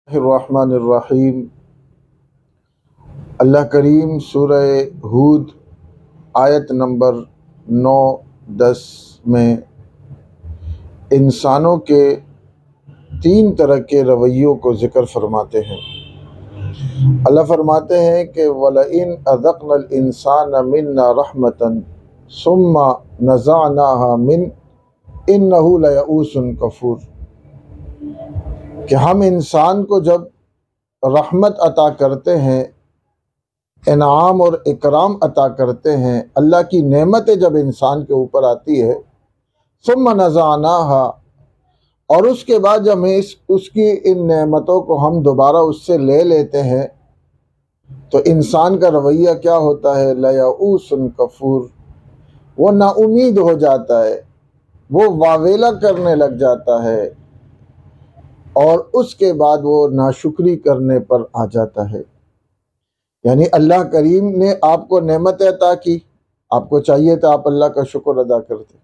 الرحمن الرحیم۔ اللہ کریم سورہ ہود آیت نمبر 9-10 میں انسانوں کے 3 طرح کے رویوں کو ذکر فرماتے ہیں۔ اللہ فرماتے ہیں کہ وَلَئِنْ أَذَقْنَا الْإِنسَانَ مِنَّا رَحْمَةً ثُمَّ نَزَعْنَاهَا مِنْهُ إِنَّهُ لَيَئُوسٌ کفور، کہ ہم انسان کو جب رحمت عطا کرتے ہیں، انعام اور اکرام عطا کرتے ہیں، اللہ کی نعمتیں جب انسان کے اوپر آتی ہے، ثم نزعناها، اور اس کے بعد جب اس کی ان نعمتوں کو ہم دوبارہ اس سے لے لیتے ہیں تو انسان کا رویہ کیا ہوتا ہے؟ لیئوس کفور، وہ نا امید ہو جاتا ہے، وہ واویلا کرنے لگ جاتا ہے، اور اس کے بعد وہ ناشکری کرنے پر آ جاتا ہے۔ یعنی اللہ کریم نے آپ کو نعمت عطا کی، آپ کو چاہیے تھا آپ اللہ کا شکر ادا کرتے،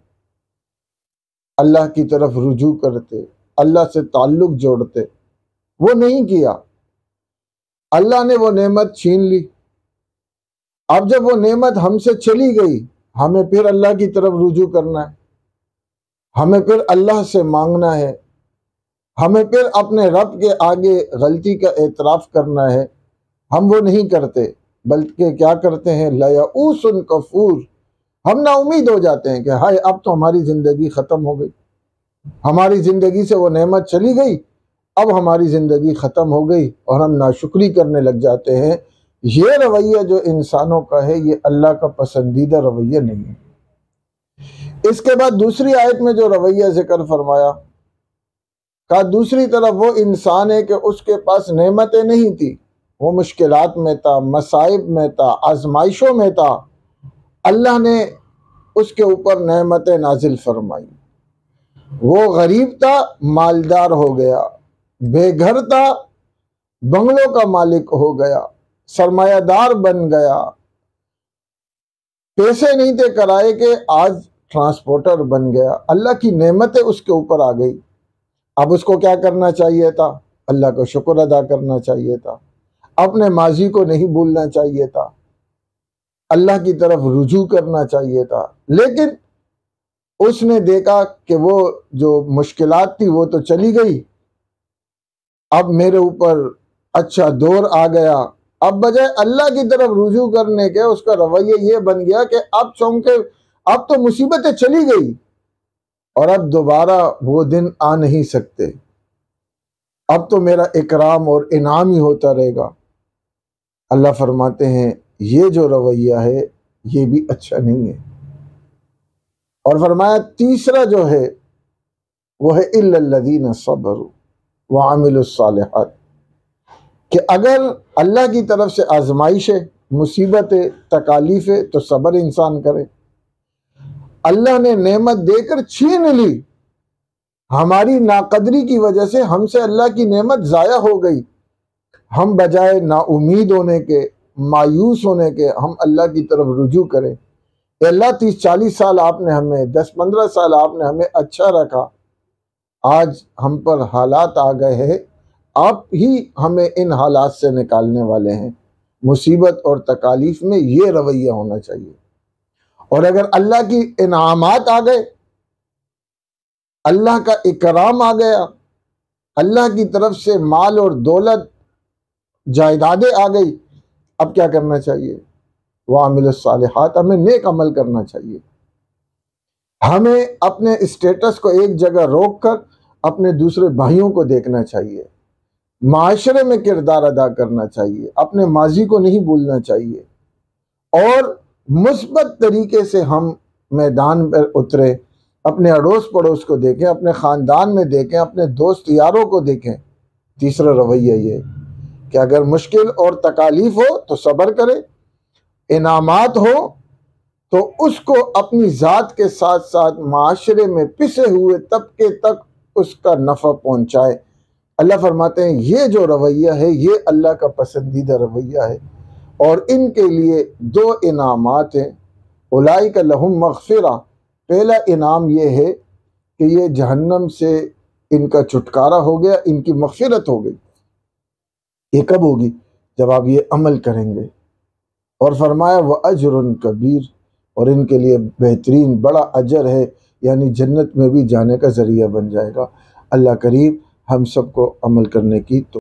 اللہ کی طرف رجوع کرتے، اللہ سے تعلق جوڑتے، وہ نہیں کیا، اللہ نے وہ نعمت چھین لی۔ اب جب وہ نعمت ہم سے چلی گئی، ہمیں پھر اللہ کی طرف رجوع کرنا ہے، ہمیں پھر اللہ سے مانگنا ہے، ہمیں پھر اپنے رب کے آگے غلطی کا اعتراف کرنا ہے۔ ہم وہ نہیں کرتے، بلکہ کیا کرتے ہیں؟ لیئوس کفور، ہم نا امید ہو جاتے ہیں کہ ہائے اب تو ہماری زندگی ختم ہو گئی، ہماری زندگی سے وہ نعمت چلی گئی، اب ہماری زندگی ختم ہو گئی، اور ہم ناشکری کرنے لگ جاتے ہیں۔ یہ رویہ جو انسانوں کا ہے، یہ اللہ کا پسندیدہ رویہ نہیں ہے۔ اس کے بعد دوسری آیت میں جو رویہ ذکر فرمایا، کہا دوسری طرف وہ انسان ہے کہ اس کے پاس نعمتیں نہیں تھی، وہ مشکلات میں تھا، مصائب میں تھا، آزمائشوں میں تھا، اللہ نے اس کے اوپر نعمتیں نازل فرمائی۔ وہ غریب تھا، مالدار ہو گیا، بے گھر تھا، بنگلوں کا مالک ہو گیا، سرمایہ دار بن گیا، پیسے نہیں تھے کرائے کے، آج ٹرانسپورٹر بن گیا، اللہ کی نعمتیں اس کے اوپر آ گئی۔ اب اس کو کیا کرنا چاہیے تھا؟ اللہ کا شکر ادا کرنا چاہیے تھا، اپنے ماضی کو نہیں بھولنا چاہیے تھا، اللہ کی طرف رجوع کرنا چاہیے تھا۔ لیکن اس نے دیکھا کہ وہ جو مشکلات تھی وہ تو چلی گئی، اب میرے اوپر اچھا دور آ گیا، اب بجائے اللہ کی طرف رجوع کرنے کے اس کا رویہ یہ بن گیا کہ اب چونکہ اب تو مصیبتیں چلی گئی اور اب دوبارہ وہ دن آ نہیں سکتے، اب تو میرا اکرام اور انعام ہی ہوتا رہے گا۔ اللہ فرماتے ہیں یہ جو رویہ ہے یہ بھی اچھا نہیں ہے، اور فرمایا تیسرا جو ہے وہ ہے الا الذین صبروا وعملوا الصالحات، کہ اگر اللہ کی طرف سے آزمائشیں، مصیبتیں، تکالیفیں، تو صبر انسان کرے۔ اللہ نے نعمت دے کر چھین لی، ہماری ناقدری کی وجہ سے ہم سے اللہ کی نعمت ضائع ہو گئی، ہم بجائے نا امید ہونے کے، مایوس ہونے کے، ہم اللہ کی طرف رجوع کریں۔ اے اللہ 30-40 سال آپ نے ہمیں، 10-15 سال آپ نے ہمیں اچھا رکھا، آج ہم پر حالات آ گئے ہیں، آپ ہی ہمیں ان حالات سے نکالنے والے ہیں۔ مصیبت اور تکالیف میں یہ رویہ ہونا چاہیے۔ اور اگر اللہ کی انعامات آ گئے، اللہ کا اکرام آ گیا، اللہ کی طرف سے مال اور دولت، جائیدادیں آ گئی، اب کیا کرنا چاہیے؟ وَعَمِلُ الصَّالِحَاتِ، ہمیں نیک عمل کرنا چاہیے۔ ہمیں اپنے اسٹیٹس کو ایک جگہ روک کر اپنے دوسرے بھائیوں کو دیکھنا چاہیے، معاشرے میں کردار ادا کرنا چاہیے، اپنے ماضی کو نہیں بھولنا چاہیے، اور مثبت طریقے سے ہم میدان پر اترے، اپنے اڑوس پڑوس کو دیکھیں، اپنے خاندان میں دیکھیں، اپنے دوست یاروں کو دیکھیں۔ تیسرا رویہ یہ کہ اگر مشکل اور تکالیف ہو تو صبر کرے، انعامات ہو تو اس کو اپنی ذات کے ساتھ ساتھ معاشرے میں پسے ہوئے طبقے تک اس کا نفع پہنچائے۔ اللہ فرماتے ہیں یہ جو رویہ ہے یہ اللہ کا پسندیدہ رویہ ہے، اور ان کے لیے 2 انعامات ہیں۔ اولئک لہم مغفرہ، پہلا انعام یہ ہے کہ یہ جہنم سے ان کا چھٹکارا ہو گیا، ان کی مغفرت ہو گئی۔ یہ کب ہوگی؟ جب آپ یہ عمل کریں گے۔ اور فرمایا وَأَجْرٌ کبیر، اور ان کے لیے بہترین بڑا اجر ہے، یعنی جنت میں بھی جانے کا ذریعہ بن جائے گا۔ اللہ کریم ہم سب کو عمل کرنے کی